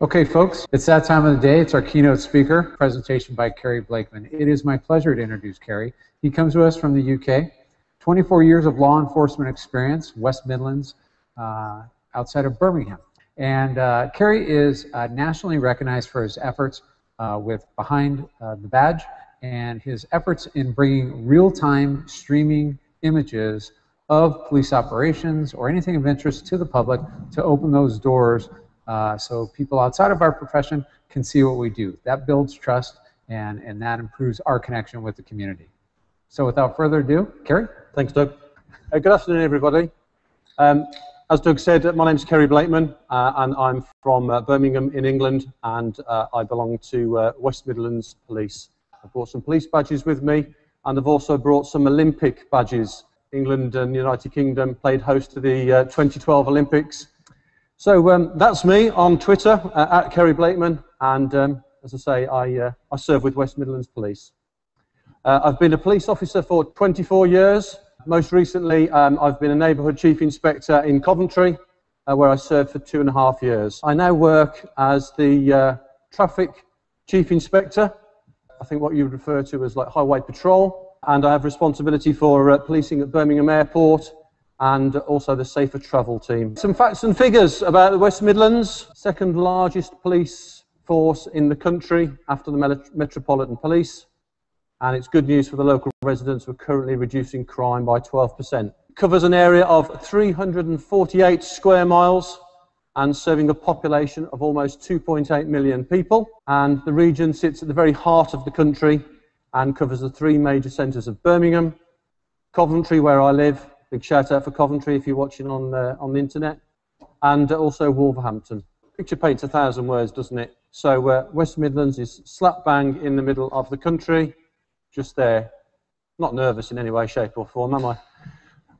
Okay, folks, it's that time of the day. It's our keynote speaker presentation by Kerry Blakeman. It is my pleasure to introduce Kerry. He comes to us from the UK, 24 years of law enforcement experience, West Midlands, outside of Birmingham. And Kerry is nationally recognized for his efforts with Behind the Badge and his efforts in bringing real-time streaming images of police operations or anything of interest to the public to open those doors so people outside of our profession can see what we do. That builds trust and that improves our connection with the community. So without further ado, Kerry. Thanks, Doug. Good afternoon, everybody. As Doug said, my name's Kerry Blakeman, and I'm from Birmingham in England, and I belong to West Midlands Police. I've brought some police badges with me, and I've also brought some Olympic badges. England and the United Kingdom played host to the 2012 Olympics. So that's me on Twitter, at Kerry Blakeman, and as I say, I serve with West Midlands Police. I've been a police officer for 24 years. Most recently, I've been a neighbourhood chief inspector in Coventry, where I served for 2.5 years. I now work as the traffic chief inspector, I think what you would refer to as like highway patrol, and I have responsibility for policing at Birmingham Airport and also the safer travel team. Some facts and figures about the West Midlands: second largest police force in the country after the Metropolitan Police. And it's good news for the local residents. We're currently reducing crime by 12%. It covers an area of 348 square miles and serving a population of almost 2.8 million people. And the region sits at the very heart of the country and covers the three major centres of Birmingham, Coventry, where I live. Big shout out for Coventry if you're watching on the internet, and also Wolverhampton. Picture paints 1,000 words, doesn't it? So West Midlands is slap bang in the middle of the country. Just there. Not nervous in any way, shape or form, am I?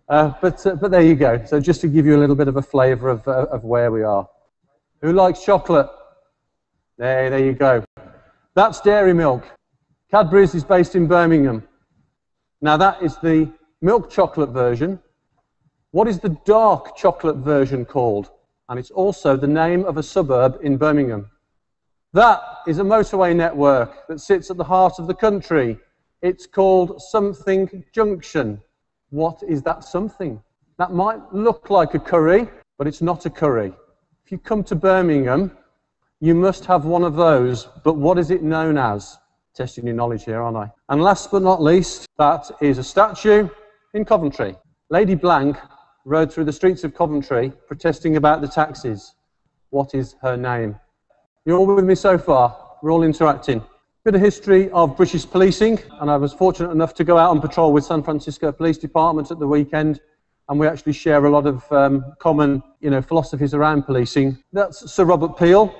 But there you go. So just to give you a little bit of a flavour of where we are. Who likes chocolate? There you go. That's dairy milk. Cadbury's is based in Birmingham. Now that is the milk chocolate version. What is the dark chocolate version called? And it's also the name of a suburb in Birmingham. That is a motorway network that sits at the heart of the country. It's called Something Junction. What is that something? That might look like a curry, but it's not a curry. If you come to Birmingham, you must have one of those. But what is it known as? Testing your knowledge here, aren't I? And last but not least, that is a statue in Coventry. Lady Blank rode through the streets of Coventry protesting about the taxes. What is her name? You're all with me so far? We're all interacting. Bit of history of British policing, and I was fortunate enough to go out on patrol with San Francisco Police Department at the weekend, and we actually share a lot of common, philosophies around policing. That's Sir Robert Peel.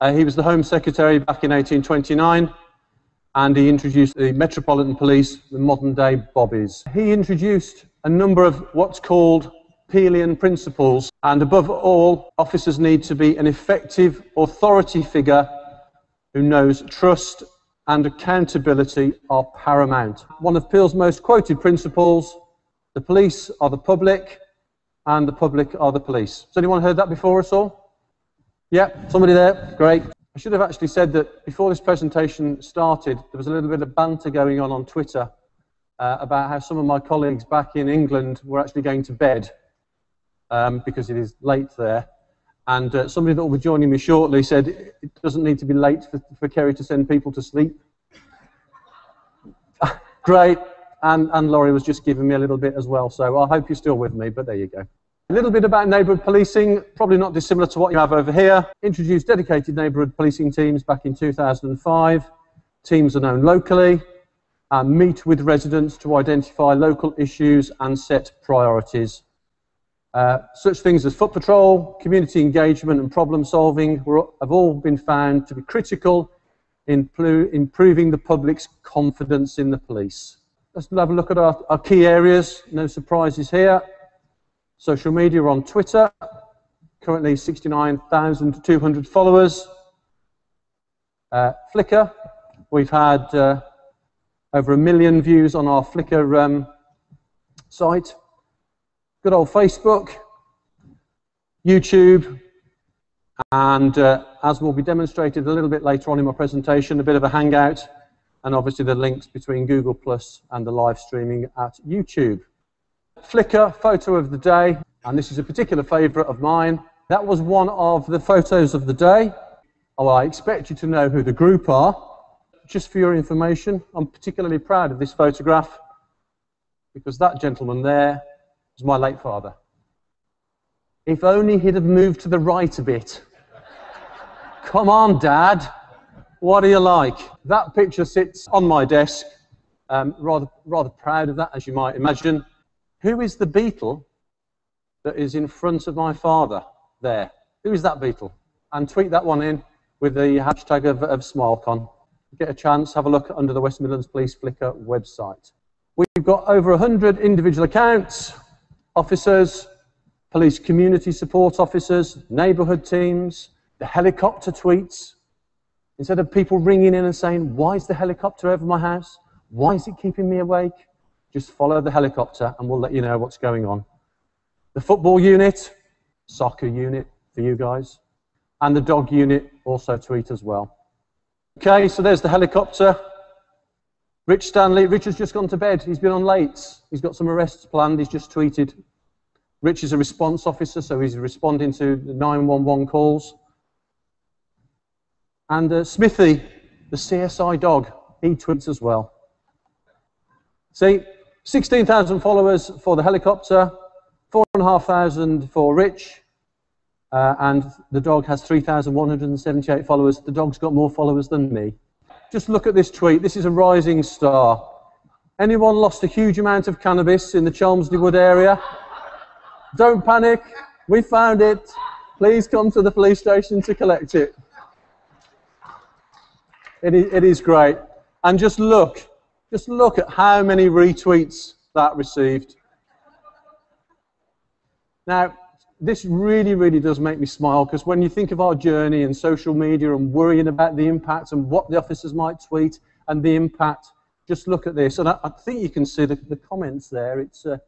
He was the Home Secretary back in 1829, and he introduced the Metropolitan Police, the modern-day bobbies. He introduced a number of what's called Peelian principles, and above all, officers need to be an effective authority figure who knows trust and accountability are paramount. One of Peel's most quoted principles: the police are the public and the public are the police. Has anyone heard that before at all? Yeah, somebody there? Great. I should have actually said that before this presentation started, there was a little bit of banter going on Twitter about how some of my colleagues back in England were actually going to bed because it is late there. And somebody that will be joining me shortly said it doesn't need to be late for Kerry to send people to sleep. Great. And Laurie was just giving me a little bit as well, so I hope you're still with me, but there you go. A little bit about neighbourhood policing, probably not dissimilar to what you have over here. Introduced dedicated neighbourhood policing teams back in 2005. Teams are known locally, meet with residents to identify local issues and set priorities. Such things as foot patrol, community engagement and problem solving have all been found to be critical in improving the public's confidence in the police. Let's have a look at our key areas. No surprises here. Social media on Twitter, currently 69,200 followers. Flickr, we've had over 1 million views on our Flickr site. Good old Facebook, YouTube, and as will be demonstrated a little bit later on in my presentation, a bit of a Hangout, and obviously the links between Google Plus and the live streaming at YouTube. Flickr photo of the day, and this is a particular favourite of mine. That was one of the photos of the day. Oh, I expect you to know who the group are. Just for your information, I'm particularly proud of this photograph because that gentleman there was my late father. If only he'd have moved to the right a bit. Come on, Dad. What are you like? That picture sits on my desk. Rather proud of that, as you might imagine. Who is the beetle that is in front of my father there? Who is that beetle? And tweet that one in with the hashtag of SmileCon. Get a chance, have a look under the West Midlands Police Flickr website. We've got over 100 individual accounts, officers, police community support officers, neighbourhood teams, the helicopter tweets. Instead of people ringing in and saying, why is the helicopter over my house? Why is it keeping me awake? Just follow the helicopter and we'll let you know what's going on. The football unit, soccer unit for you guys, and the dog unit also tweet as well. Okay, so there's the helicopter. Rich Stanley, Rich has just gone to bed. He's been on late. He's got some arrests planned. He's just tweeted. Rich is a response officer, so he's responding to the 911 calls. And Smithy, the CSI dog, he tweets as well. See, 16,000 followers for the helicopter, 4,500 for Rich, and the dog has 3,178 followers. The dog's got more followers than me. Just look at this tweet. This is a rising star. Anyone lost a huge amount of cannabis in the Chelmsford Wood area? Don't panic. We found it. Please come to the police station to collect it. It is great. And just look at how many retweets that received. Now, this really does make me smile, because when you think of our journey in social media and worrying about the impact and what the officers might tweet and the impact, just look at this. And I think you can see the comments there. It's a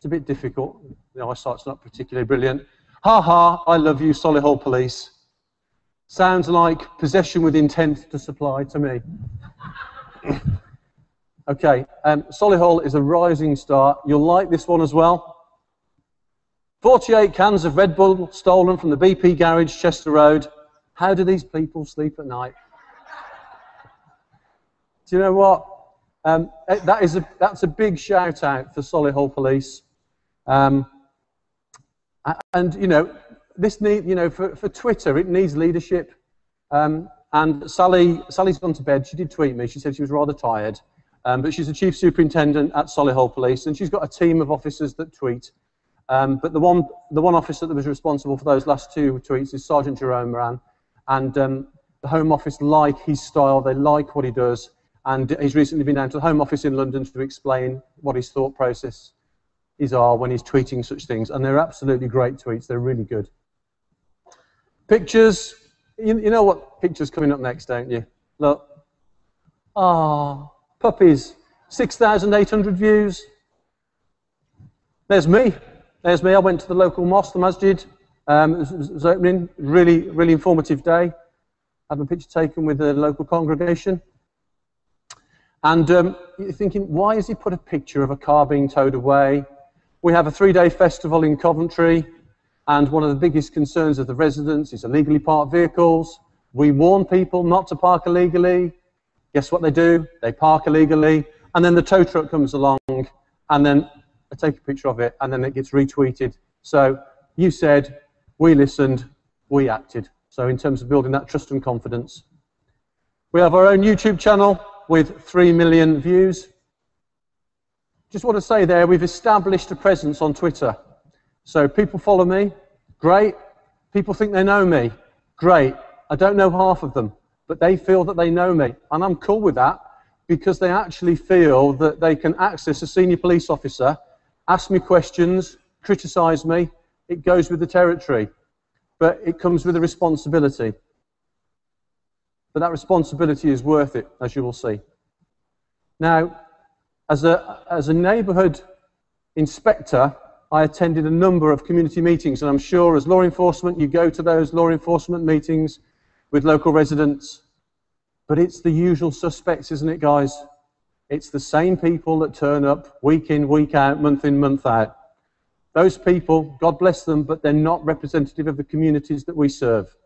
bit difficult. The eyesight's not particularly brilliant. Ha ha, I love you, Solihull Police. Sounds like possession with intent to supply to me. Okay, Solihull is a rising star. You'll like this one as well. 48 cans of Red Bull stolen from the BP garage, Chester Road. How do these people sleep at night? Do you know what? That's a big shout out for Solihull Police. And you know, this need, you know, for Twitter, it needs leadership. And Sally's gone to bed. She did tweet me. She said she was rather tired, but she's the chief superintendent at Solihull Police, and she's got a team of officers that tweet. But the one officer that was responsible for those last two tweets is Sergeant Jerome Moran, and the Home Office like his style. They like what he does, and he's recently been down to the Home Office in London to explain what his thought process are when he's tweeting such things, and they're absolutely great tweets. They're really good. Pictures. You know what picture's coming up next, don't you? Look. Ah, puppies. 6,800 views. There's me. There's me. I went to the local mosque, the masjid. It was opening. Really informative day. Had a picture taken with the local congregation. And you're thinking, why has he put a picture of a car being towed away? We have a 3-day festival in Coventry, and one of the biggest concerns of the residents is illegally parked vehicles. We warn people not to park illegally. Guess what they do? They park illegally, and then the tow truck comes along, and then I take a picture of it, and then it gets retweeted. So you said, we listened, we acted. So in terms of building that trust and confidence. We have our own YouTube channel with 3 million views. Just want to say there, we've established a presence on Twitter. So people follow me, great. People think they know me, great. I don't know half of them, but they feel that they know me. And I'm cool with that, because they actually feel that they can access a senior police officer, ask me questions, criticize me. It goes with the territory, but it comes with a responsibility. But that responsibility is worth it, as you will see. Now, as a neighbourhood inspector, I attended a number of community meetings, and I'm sure as law enforcement, you go to those law enforcement meetings, with local residents. But it's the usual suspects, isn't it, guys? It's the same people that turn up week in, week out, month in, month out. Those people, God bless them, but they're not representative of the communities that we serve.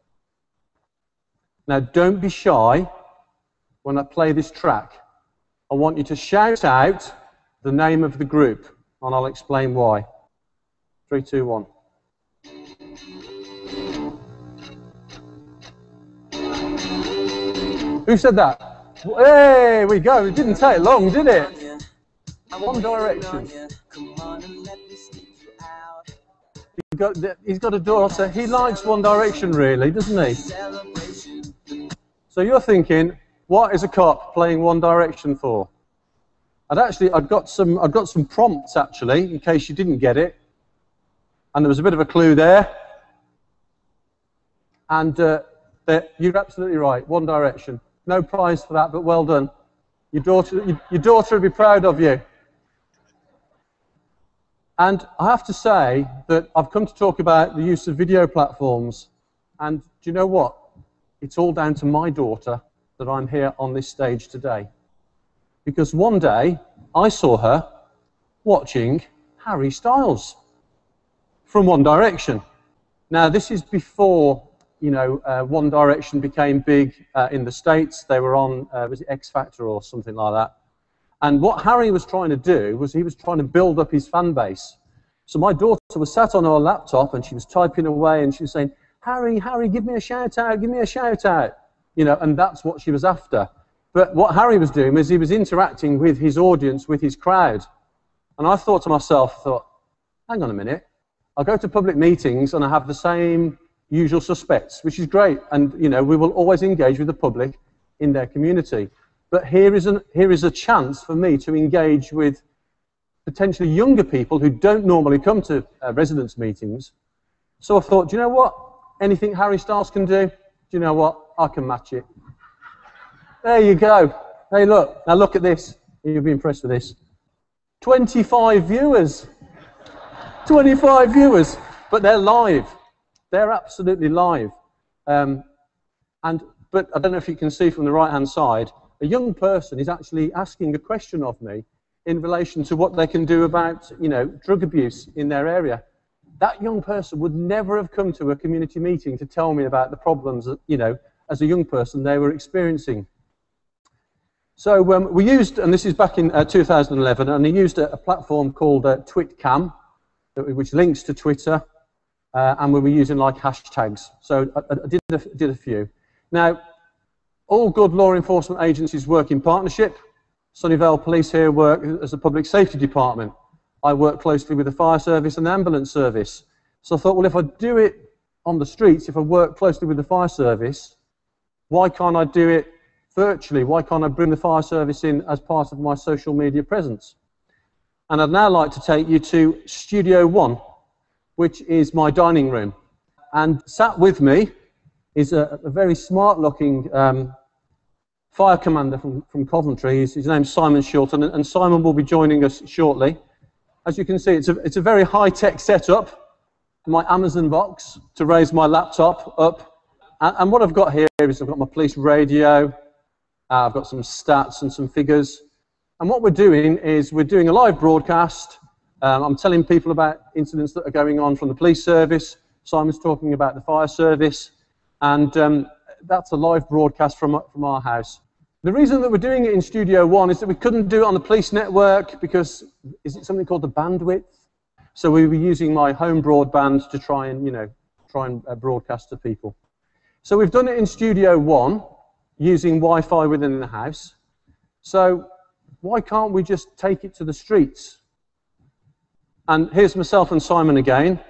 Now, don't be shy when I play this track. I want you to shout out the name of the group, and I'll explain why. 3, 2, 1. Who said that? Hey, we go. It didn't take long, did it? One Direction. He's got a daughter. He likes One Direction, really, doesn't he? So you're thinking, what is a cop playing One Direction for? I've got some prompts actually, in case you didn't get it, and there was a bit of a clue there. And you're absolutely right. One Direction. No prize for that, but well done. Your daughter would be proud of you. And I have to say that I've come to talk about the use of video platforms. And do you know what? It's all down to my daughter that I'm here on this stage today. Because one day, I saw her watching Harry Styles from One Direction. Now, this is before, you know, One Direction became big in the States. They were on, was it X Factor or something like that? And what Harry was trying to do was he was trying to build up his fan base. So my daughter was sat on her laptop and she was typing away and she was saying, Harry, give me a shout out, give me a shout out. You know, and that's what she was after. But what Harry was doing was he was interacting with his audience, with his crowd. And I thought to myself, hang on a minute. I go to public meetings and I have the same usual suspects, which is great. And, you know, we will always engage with the public in their community. But here is a chance for me to engage with potentially younger people who don't normally come to residents' meetings. So I thought, do you know what? Anything Harry Styles can do, do you know what? I can match it. There you go. Hey, look. Now look at this. You'll be impressed with this. 25 viewers. 25 viewers. But they're live. They're absolutely live. But I don't know if you can see from the right-hand side, a young person is actually asking a question of me in relation to what they can do about, you know, drug abuse in their area. That young person would never have come to a community meeting to tell me about the problems that, you know, as a young person they were experiencing. So we used, and this is back in 2011, and he used a platform called TwitCam, which links to Twitter, and we were using like hashtags. So I did a few. Now, all good law enforcement agencies work in partnership. Sunnyvale Police here work as a public safety department. I work closely with the fire service and the ambulance service. So I thought, well, if I do it on the streets, if I work closely with the fire service, why can't I do it virtually? Why can't I bring the fire service in as part of my social media presence? And I'd now like to take you to Studio 1, which is my dining room. And sat with me is a very smart-looking fire commander from Coventry. His name's Simon Shilton, and Simon will be joining us shortly. As you can see, it's a very high-tech setup. My Amazon box to raise my laptop up. And what I've got here is I've got my police radio, I've got some stats and some figures. And what we're doing is we're doing a live broadcast. I'm telling people about incidents that are going on from the police service. Simon's talking about the fire service. And that's a live broadcast from our house. The reason that we're doing it in Studio 1 is that we couldn't do it on the police network because, is it something called the bandwidth? So we were using my home broadband to try and broadcast to people. So we've done it in Studio 1 using Wi-Fi within the house. So why can't we just take it to the streets? And here's myself and Simon again.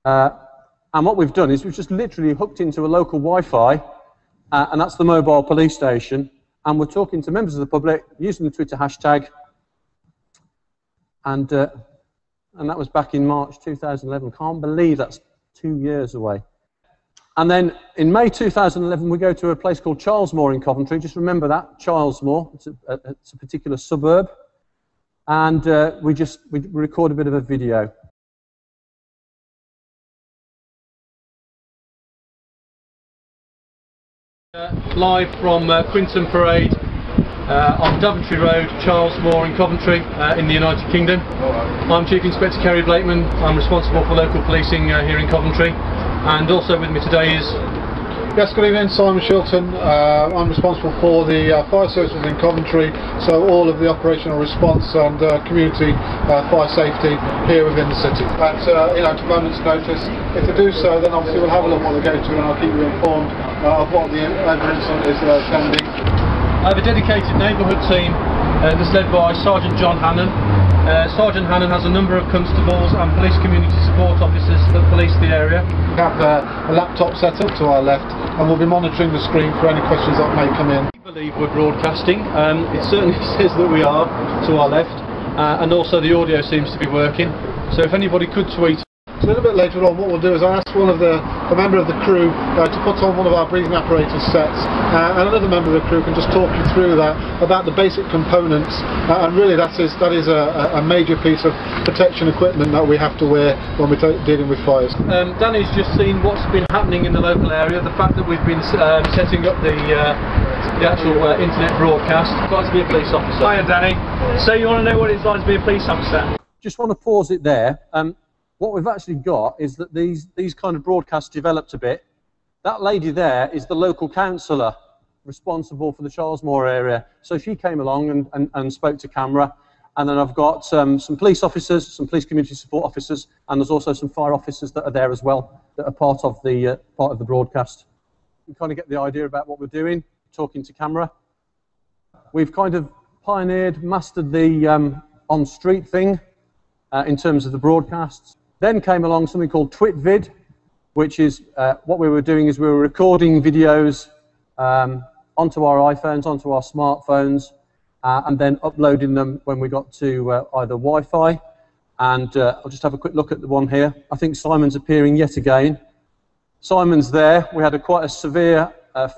And what we've done is we've just literally hooked into a local Wi-Fi, and that's the mobile police station. And we're talking to members of the public using the Twitter hashtag. And that was back in March 2011. Can't believe that's 2 years away. And then in May 2011, we go to a place called Cheylsmore in Coventry. Just remember that, Cheylsmore. It's a particular suburb. And we record a bit of a video. Live from Quinton Parade on Daventry Road, Cheylsmore in Coventry in the United Kingdom. I'm Chief Inspector Kerry Blakeman. I'm responsible for local policing here in Coventry, and also with me today is... Yes, good evening, Simon Shilton. I'm responsible for the fire services in Coventry, so all of the operational response and community fire safety here within the city. At a moment's notice, if they do so, then obviously we'll have a look what they go to and I'll keep you informed of what the evidence is pending. I have a dedicated neighbourhood team that's led by Sergeant John Hannon. Sergeant Hannon has a number of constables and police community support officers that police the area. We have a laptop set up to our left and we'll be monitoring the screen for any questions that may come in. We believe we're broadcasting. It certainly says that we are to our left, and also the audio seems to be working. So if anybody could tweet. So a little bit later on, what we'll do is I'll ask a member of the crew to put on one of our breathing apparatus sets, and another member of the crew can just talk you through that, about the basic components, and really that is a major piece of protection equipment that we have to wear when we're dealing with fires. Danny's just seen what's been happening in the local area, the fact that we've been setting up the actual internet broadcast. I'd like to be a police officer. Hiya Danny. So you want to know what it's like to be a police officer? Just want to pause it there. What we've actually got is that these kind of broadcasts developed a bit. That lady there is the local councillor responsible for the Cheylsmore area. So she came along and spoke to camera. And then I've got some police officers, some police community support officers, and there's also some fire officers that are there as well, that are part of the broadcast. You kind of get the idea about what we're doing, talking to camera. We've kind of pioneered, mastered the on-street thing in terms of the broadcasts. Then came along something called TwitVid, which is what we were doing is we were recording videos onto our iPhones, onto our smartphones, and then uploading them when we got to either Wi-Fi. And I'll just have a quick look at the one here. I think Simon's appearing yet again. Simon's there. We had quite a severe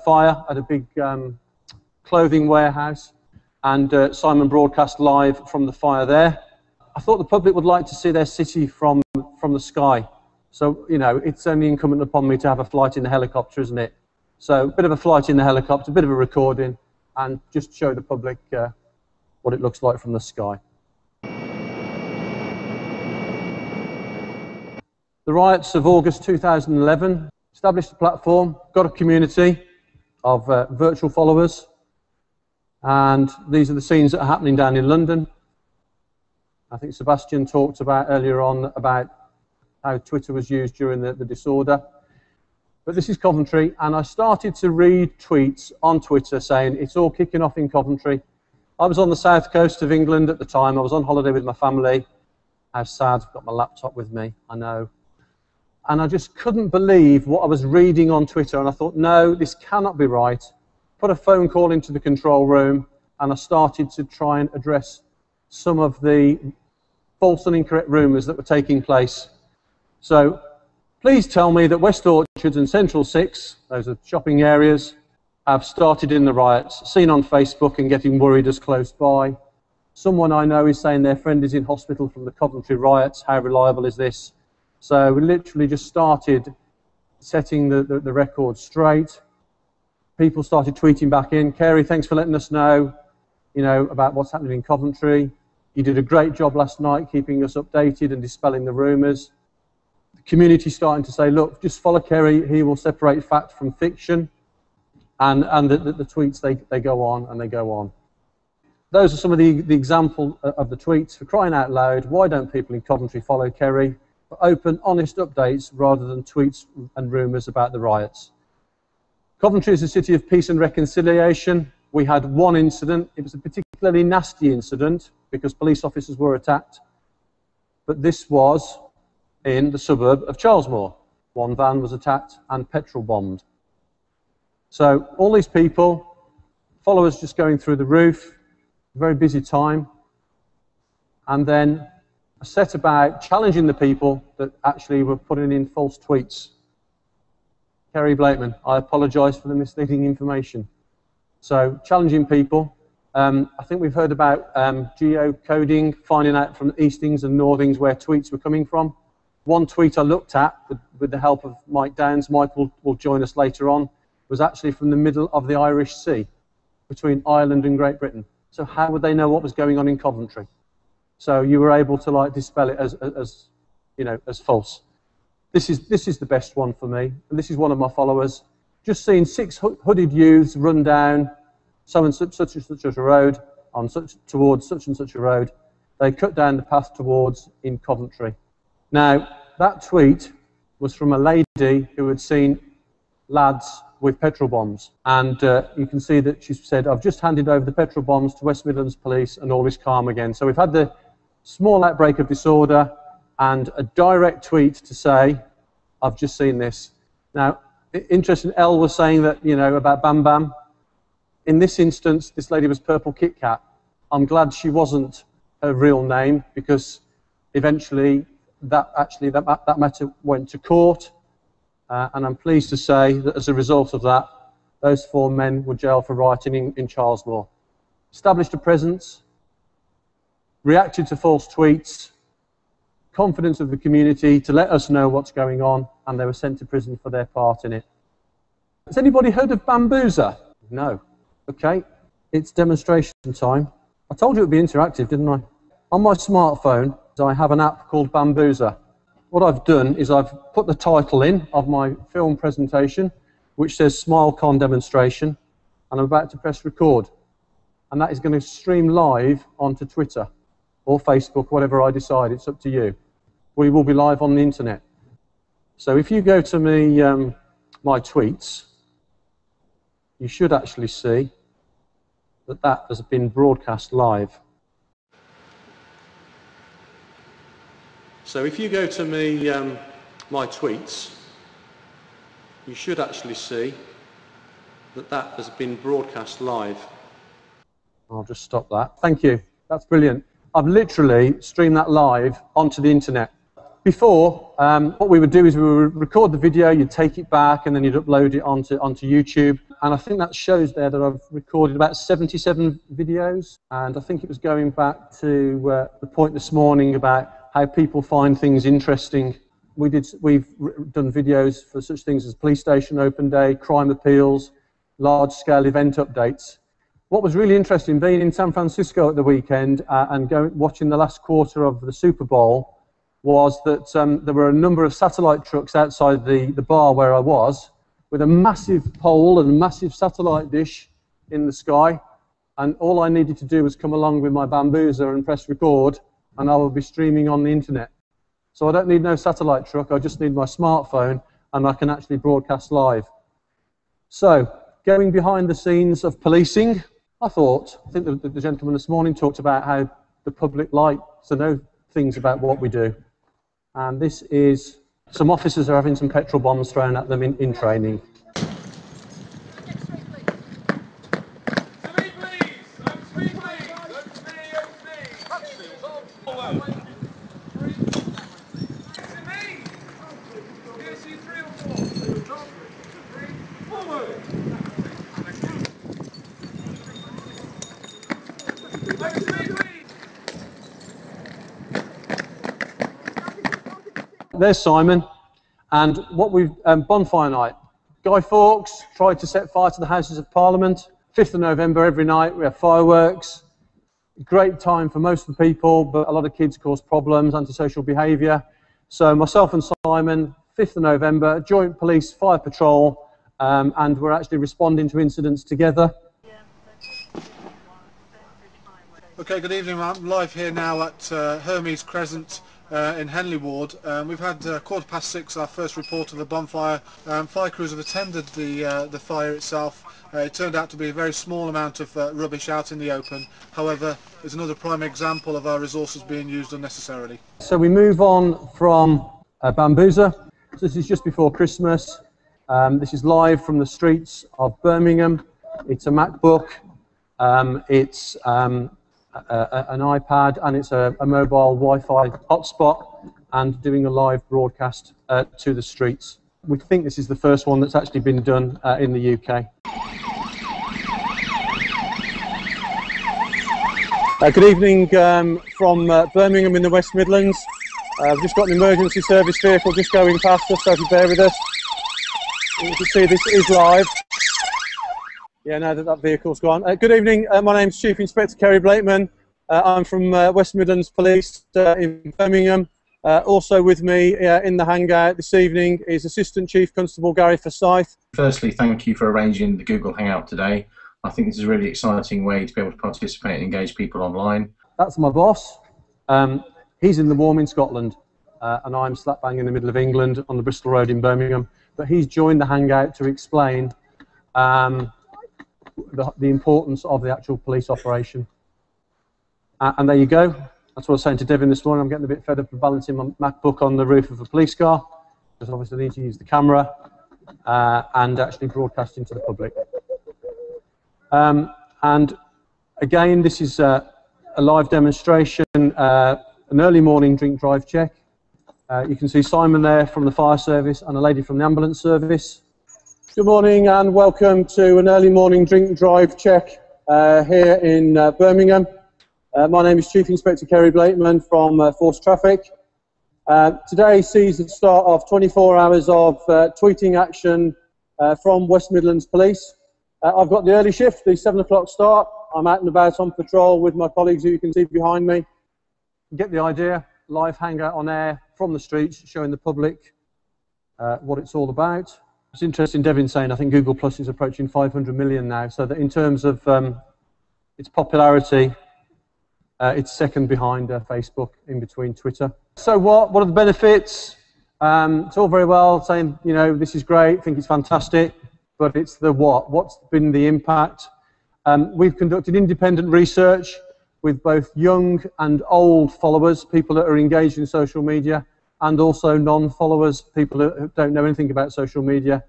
fire at a big clothing warehouse, and Simon broadcast live from the fire there. I thought the public would like to see their city from the sky. So, you know, it's only incumbent upon me to have a flight in the helicopter, isn't it? So, a bit of a flight in the helicopter, a bit of a recording, and just show the public what it looks like from the sky. The riots of August 2011 established a platform, got a community of virtual followers, and these are the scenes that are happening down in London. I think Sebastian talked about earlier on about how Twitter was used during the disorder. But this is Coventry, and I started to read tweets on Twitter saying it's all kicking off in Coventry. I was on the south coast of England at the time. I was on holiday with my family. How sad, I've got my laptop with me, I know. And I just couldn't believe what I was reading on Twitter, and I thought, no, this cannot be right. Put a phone call into the control room, and I started to try and address some of the false and incorrect rumours that were taking place. So, please tell me that West Orchards and Central 6, those are shopping areas, have started in the riots, seen on Facebook and getting worried as close by. Someone I know is saying their friend is in hospital from the Coventry riots. How reliable is this? So we literally just started setting the record straight. People started tweeting back in, Kerry, thanks for letting us know, about what's happening in Coventry. You did a great job last night keeping us updated and dispelling the rumours. The community starting to say, look, just follow Kerry, he will separate fact from fiction. And the tweets, they go on and they go on. Those are some of the example of the tweets. For crying out loud, why don't people in Coventry follow Kerry? For open, honest updates rather than tweets and rumours about the riots. Coventry is a city of peace and reconciliation. We had one incident. It was a particularly nasty incident because police officers were attacked. But this was in the suburb of Cheylsmore. One van was attacked and Petrol bombed. So all these people, followers just going through the roof, very busy time. And then I set about challenging the people that actually were putting in false tweets. Kerry Blakeman, I apologise for the misleading information. So challenging people. I think we've heard about geocoding, finding out from eastings and northings where tweets were coming from. One tweet I looked at with the help of Mike Downs, Mike will join us later on, was actually from the middle of the Irish Sea, between Ireland and Great Britain. So how would they know what was going on in Coventry? So you were able to like dispel it as you know, as false. This is the best one for me, and this is one of my followers. Just seen 6 hooded youths run down such and such a road towards such and such a road. They cut down the path towards in Coventry. Now that tweet was from a lady who had seen lads with petrol bombs, and you can see that she said, "I've just handed over the petrol bombs to West Midlands Police and all is calm again." So we've had the small outbreak of disorder and a direct tweet to say, "I've just seen this." Now, interesting, Elle was saying that, you know, about Bam Bam. In this instance, this lady was Purple Kit Kat. I'm glad she wasn't her real name, because eventually that matter went to court. And I'm pleased to say that as a result of that, those 4 men were jailed for rioting in Cheylsmore. Established a presence, reacted to false tweets, confidence of the community to let us know what's going on, and they were sent to prison for their part in it. Has anybody heard of Bambuser? No. Okay, it's demonstration time. I told you it would be interactive, didn't I? On my smartphone, I have an app called Bambuser. What I've done is I've put the title in of my film presentation, which says SmileCon demonstration, and I'm about to press record. And that is going to stream live onto Twitter or Facebook, whatever I decide. It's up to you. We will be live on the internet. So if you go to my tweets, you should actually see that that has been broadcast live. So if you go to my tweets, you should actually see that that has been broadcast live. I'll just stop that. Thank you. That's brilliant. I've literally streamed that live onto the internet. Before, what we would do is we would record the video, you'd take it back, and then you'd upload it onto YouTube. And I think that shows there that I've recorded about 77 videos. And I think it was going back to the point this morning about how people find things interesting. We've done videos for such things as police station open day, crime appeals, large-scale event updates. What was really interesting, being in San Francisco at the weekend and watching the last quarter of the Super Bowl, was that there were a number of satellite trucks outside the bar where I was, with a massive pole and a massive satellite dish in the sky, and all I needed to do was come along with my Bambuser and press record, and I will be streaming on the internet. So I don't need no satellite truck, I just need my smartphone, and I can actually broadcast live. So, going behind the scenes of policing, I think the gentleman this morning talked about how the public likes to know things about what we do. And this is, some officers are having some petrol bombs thrown at them in training. There's Simon, and what we've, Bonfire night. Guy Fawkes tried to set fire to the Houses of Parliament. 5th of November every night we have fireworks. Great time for most of the people, but a lot of kids cause problems, antisocial behaviour. So myself and Simon, 5th of November, joint police fire patrol, and we're actually responding to incidents together. Okay, good evening. I'm live here now at Hermes Crescent in Henley Ward. We've had 6:15 our first report of the bonfire. Fire crews have attended the fire itself. It turned out to be a very small amount of rubbish out in the open. However, it's another prime example of our resources being used unnecessarily. So we move on from Bambuser. So this is just before Christmas. This is live from the streets of Birmingham. It's a MacBook. It's an iPad, and it's a mobile Wi-Fi hotspot, and doing a live broadcast to the streets. We think this is the first one that's actually been done in the UK. Good evening from Birmingham in the West Midlands. I've just got an emergency service vehicle just going past us, so if you bear with us. You can see this is live. Yeah, now that vehicle's gone. Good evening, my name's Chief Inspector Kerry Blakeman. I'm from West Midlands Police in Birmingham. Also with me in the hangout this evening is Assistant Chief Constable Gary Forsyth. Firstly, thank you for arranging the Google Hangout today. I think this is a really exciting way to be able to participate and engage people online. That's my boss. He's in the warm in Scotland, and I'm slap bang in the middle of England on the Bristol Road in Birmingham. But he's joined the hangout to explain the importance of the actual police operation. And there you go. That's what I was saying to Devin this morning. I'm getting a bit fed up of balancing my MacBook on the roof of a police car, because obviously I need to use the camera and actually broadcasting to the public. And again, this is a live demonstration, an early morning drink drive check. You can see Simon there from the fire service and a lady from the ambulance service. Good morning and welcome to an early morning drink drive check here in Birmingham. My name is Chief Inspector Kerry Blakeman from Force Traffic. Today sees the start of 24 hours of tweeting action from West Midlands Police. I've got the early shift, the 7 o'clock start. I'm out and about on patrol with my colleagues who you can see behind me. You get the idea, live hangout on air from the streets, showing the public what it's all about. It's interesting, Devin saying, I think Google Plus is approaching 500 million now, so that in terms of its popularity, it's second behind Facebook, in between Twitter. So what are the benefits? It's all very well saying, you know, this is great, I think it's fantastic, but it's the what. What's been the impact? We've conducted independent research with both young and old followers, people that are engaged in social media, and also non-followers, people that don't know anything about social media.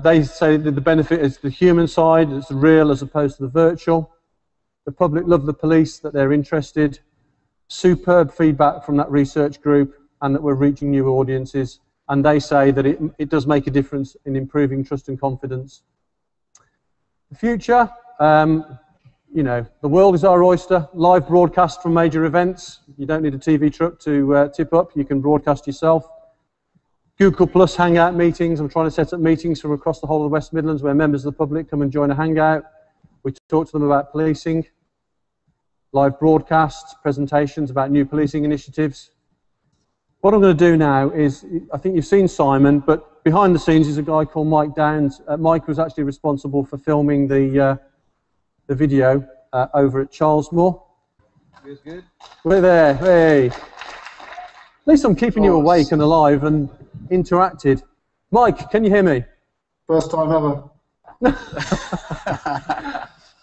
They say that the benefit is the human side, it's the real as opposed to the virtual. The public love the police, that they're interested. Superb feedback from that research group, and that we're reaching new audiences. And they say that it does make a difference in improving trust and confidence. The future, you know, the world is our oyster. Live broadcast from major events. You don't need a TV truck to tip up. You can broadcast yourself. Google Plus Hangout meetings. I'm trying to set up meetings from across the whole of the West Midlands where members of the public come and join a hangout. We talk to them about policing. Live broadcasts, presentations about new policing initiatives. What I'm going to do now is, I think you've seen Simon, but behind the scenes is a guy called Mike Downs. Mike was actually responsible for filming the video over at Cheylsmore. Feels good. We're there, hey. At least I'm keeping you awake and alive and interacted. Mike, can you hear me? First time ever.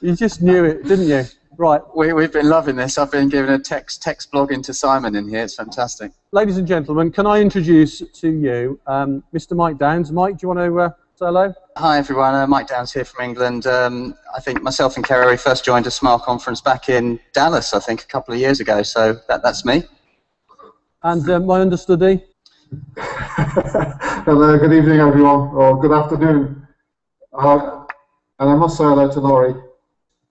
You just knew it, didn't you? Right. We've been loving this. I've been giving a text blogging to Simon in here. It's fantastic. Ladies and gentlemen, can I introduce to you Mr. Mike Downs. Mike, do you want to say hello? Hi everyone, Mike Downs here from England. I think myself and Kerry first joined a Smile conference back in Dallas, I think, a couple of years ago. So that's me. And my understudy. Hello, good evening everyone, or good afternoon. And I must say hello to Laurie.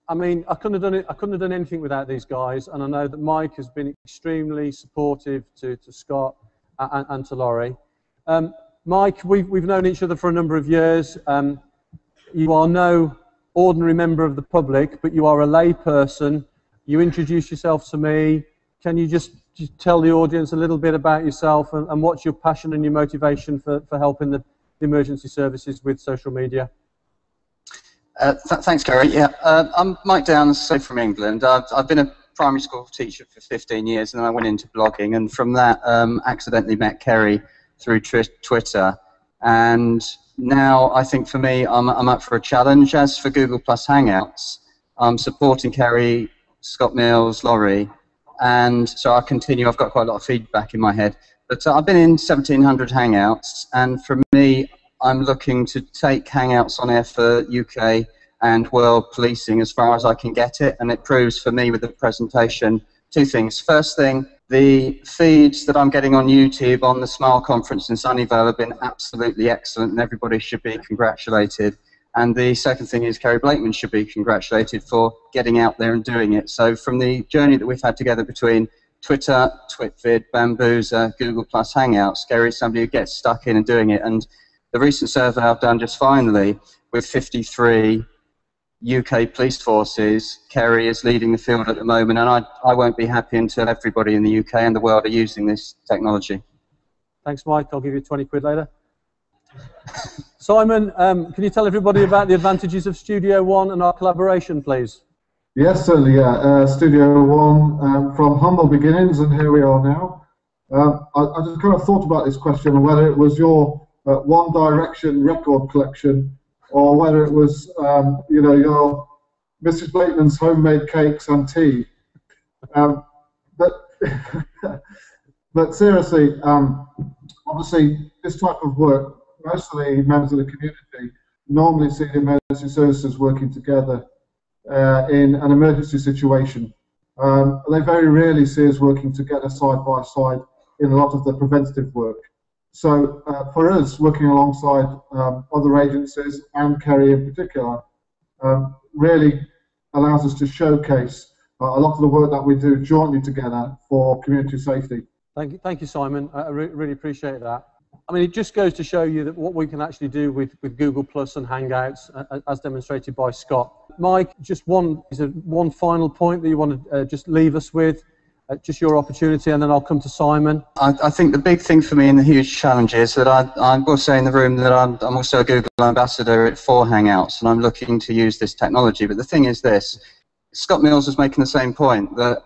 I mean, I couldn't have done anything without these guys, and I know that Mike has been extremely supportive to Scott and to Laurie. Mike, we've known each other for a number of years. You are no ordinary member of the public, but you are a lay person. You introduce yourself to me. Can you just tell the audience a little bit about yourself and what's your passion and your motivation for helping the emergency services with social media? Thanks, Kerry. Yeah, I'm Mike Downs, from England. I've been a primary school teacher for 15 years, and then I went into blogging, and from that, accidentally met Kerry through Twitter. And now, I think for me, I'm up for a challenge. As for Google Plus Hangouts, I'm supporting Kerry, Scott Mills, Laurie, and so I'll continue. I've got quite a lot of feedback in my head. But I've been in 1,700 Hangouts, and for me, I'm looking to take Hangouts on air for UK and world policing as far as I can get it, and it proves for me with the presentation two things. First thing, the feeds that I'm getting on YouTube on the Smile conference in Sunnyvale have been absolutely excellent, and everybody should be congratulated. And the second thing is Kerry Blakeman should be congratulated for getting out there and doing it. So from the journey that we've had together between Twitter, TwitVid, Bambuser, Google Plus Hangouts, Kerry is somebody who gets stuck in and doing it. And the recent survey I've done just finally with 53 UK police forces. Kerry is leading the field at the moment, and I won't be happy until everybody in the UK and the world are using this technology. Thanks, Mike. I'll give you 20 quid later. Simon, can you tell everybody about the advantages of Studio One and our collaboration, please? Yes, certainly. Yeah, Studio One from humble beginnings, and here we are now. I just kind of thought about this question of whether it was your One Direction record collection, or whether it was, you know, your Mrs. Blakeman's homemade cakes and tea. But seriously, obviously, this type of work, most of the members of the community normally see the emergency services working together in an emergency situation. They very rarely see us working together side by side in a lot of the preventative work. So for us, working alongside other agencies, and Kerry in particular, really allows us to showcase a lot of the work that we do jointly together for community safety. Thank you, Simon. I really appreciate that. I mean, it just goes to show you that what we can actually do with Google Plus and Hangouts, as demonstrated by Scott. Mike, just one final point that you want to just leave us with, just your opportunity, and then I'll come to Simon. I think the big thing for me and the huge challenge is that I will say in the room that I'm also a Google ambassador for Hangouts, and I'm looking to use this technology. But the thing is this, Scott Mills was making the same point, that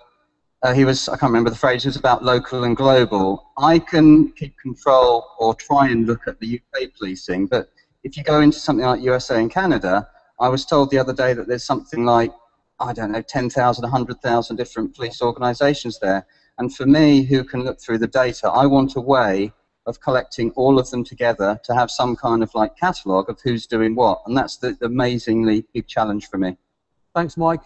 he was, I can't remember the phrase, it was about local and global. I can keep control or try and look at the UK policing, but if you go into something like USA and Canada, I was told the other day that there's something like, I don't know, 10,000, 100,000 different police organisations there. And for me, who can look through the data, I want a way of collecting all of them together to have some kind of like catalogue of who's doing what. And that's the amazingly big challenge for me. Thanks, Mike.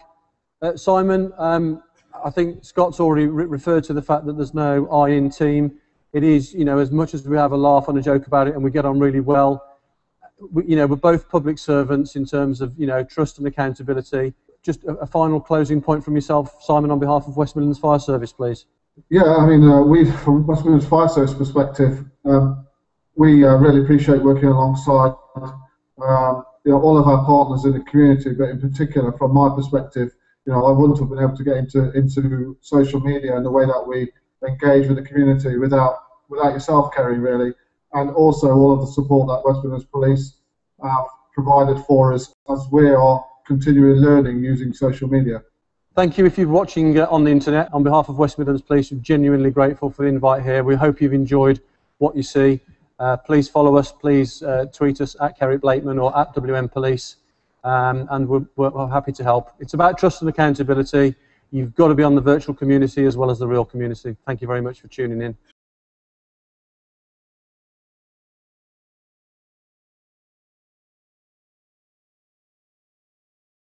Simon, I think Scott's already referred to the fact that there's no I in team. It is, you know, as much as we have a laugh and a joke about it and we get on really well, you know, we're both public servants in terms of, you know, trust and accountability. Just a final closing point from yourself, Simon, on behalf of West Midlands Fire Service, please. Yeah, I mean, we, from West Midlands Fire Service perspective, we really appreciate working alongside you know, all of our partners in the community, but in particular, from my perspective, you know, I wouldn't have been able to get into social media and the way that we engage with the community without yourself, Kerry, really, and also all of the support that West Midlands Police have provided for us as we are continually learning using social media. Thank you. If you're watching on the internet, on behalf of West Midlands Police, we're genuinely grateful for the invite here. We hope you've enjoyed what you see. Please follow us. Please tweet us at Kerry Blakeman or at WM Police, and we're happy to help. It's about trust and accountability. You've got to be on the virtual community as well as the real community. Thank you very much for tuning in.